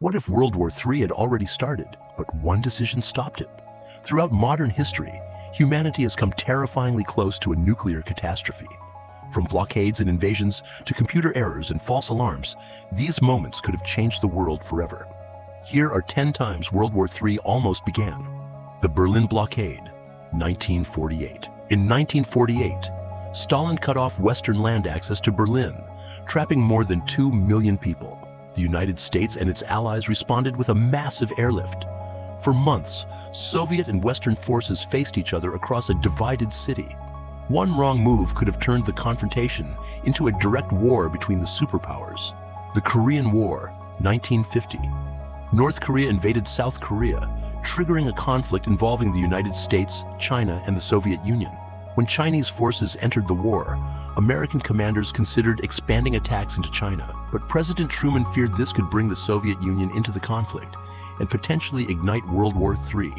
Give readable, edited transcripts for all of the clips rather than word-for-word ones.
What if World War III had already started, but one decision stopped it? Throughout modern history, humanity has come terrifyingly close to a nuclear catastrophe. From blockades and invasions to computer errors and false alarms, these moments could have changed the world forever. Here are 10 times World War III almost began. The Berlin Blockade, 1948. In 1948, Stalin cut off Western land access to Berlin, trapping more than 2 million people. The United States and its allies responded with a massive airlift. For months, Soviet and Western forces faced each other across a divided city. One wrong move could have turned the confrontation into a direct war between the superpowers. The Korean War, 1950. North Korea invaded South Korea, triggering a conflict involving the United States, China, and the Soviet Union. When Chinese forces entered the war, American commanders considered expanding attacks into China, but President Truman feared this could bring the Soviet Union into the conflict and potentially ignite World War III.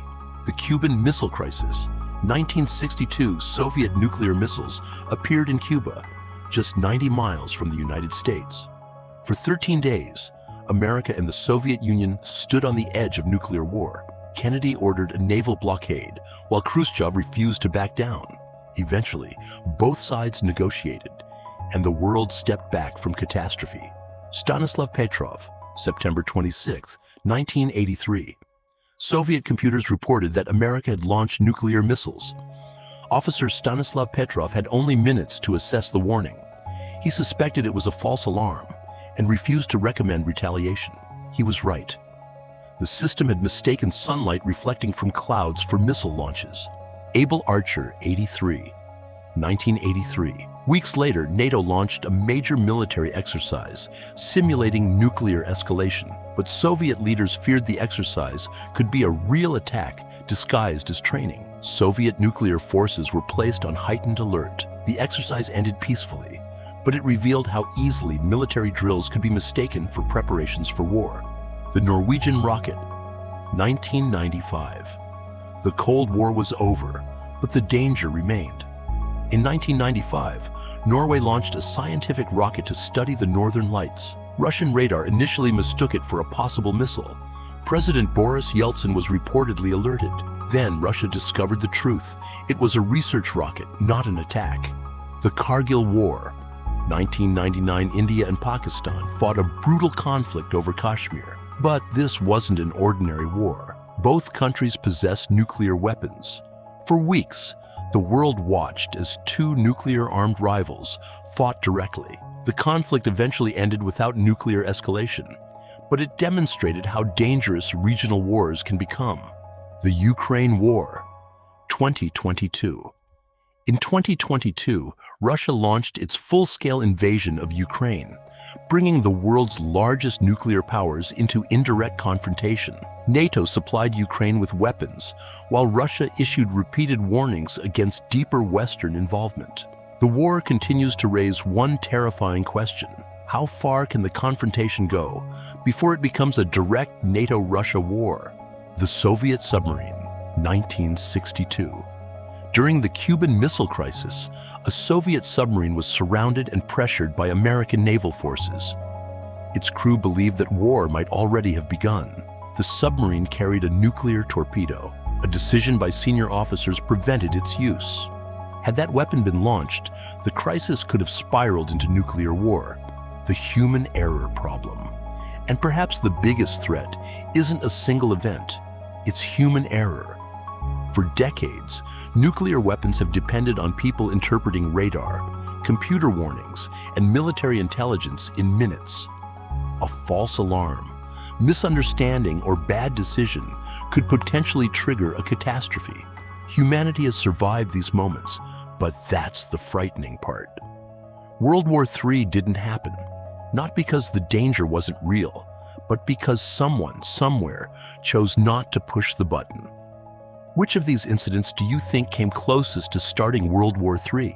The Cuban Missile Crisis, 1962. Soviet nuclear missiles appeared in Cuba, just 90 miles from the United States. For 13 days, America and the Soviet Union stood on the edge of nuclear war. Kennedy ordered a naval blockade, while Khrushchev refused to back down. Eventually, both sides negotiated, and the world stepped back from catastrophe. Stanislav Petrov, September 26, 1983. Soviet computers reported that America had launched nuclear missiles. Officer Stanislav Petrov had only minutes to assess the warning. He suspected it was a false alarm and refused to recommend retaliation. He was right. The system had mistaken sunlight reflecting from clouds for missile launches. Able Archer 83, 1983. Weeks later, NATO launched a major military exercise, simulating nuclear escalation. But Soviet leaders feared the exercise could be a real attack disguised as training. Soviet nuclear forces were placed on heightened alert. The exercise ended peacefully, but it revealed how easily military drills could be mistaken for preparations for war. The Norwegian rocket, 1995. The Cold War was over, but the danger remained. In 1995, Norway launched a scientific rocket to study the northern lights. Russian radar initially mistook it for a possible missile. President Boris Yeltsin was reportedly alerted. Then Russia discovered the truth. It was a research rocket, not an attack. The Kargil War, 1999. India and Pakistan fought a brutal conflict over Kashmir. But this wasn't an ordinary war. Both countries possessed nuclear weapons. For weeks, the world watched as two nuclear-armed rivals fought directly. The conflict eventually ended without nuclear escalation, but it demonstrated how dangerous regional wars can become. The Ukraine War, 2022. In 2022, Russia launched its full-scale invasion of Ukraine, bringing the world's largest nuclear powers into indirect confrontation. NATO supplied Ukraine with weapons, while Russia issued repeated warnings against deeper Western involvement. The war continues to raise one terrifying question. How far can the confrontation go before it becomes a direct NATO-Russia war? The Soviet submarine, 1962. During the Cuban Missile Crisis, a Soviet submarine was surrounded and pressured by American naval forces. Its crew believed that war might already have begun. The submarine carried a nuclear torpedo. A decision by senior officers prevented its use. Had that weapon been launched, the crisis could have spiraled into nuclear war. The human error problem. And perhaps the biggest threat isn't a single event, it's human error. For decades, nuclear weapons have depended on people interpreting radar, computer warnings, and military intelligence in minutes. A false alarm, misunderstanding, or bad decision could potentially trigger a catastrophe. Humanity has survived these moments, but that's the frightening part. World War III didn't happen, not because the danger wasn't real, but because someone, somewhere, chose not to push the button. Which of these incidents do you think came closest to starting World War III?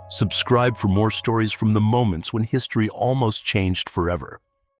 Subscribe for more stories from the moments when history almost changed forever.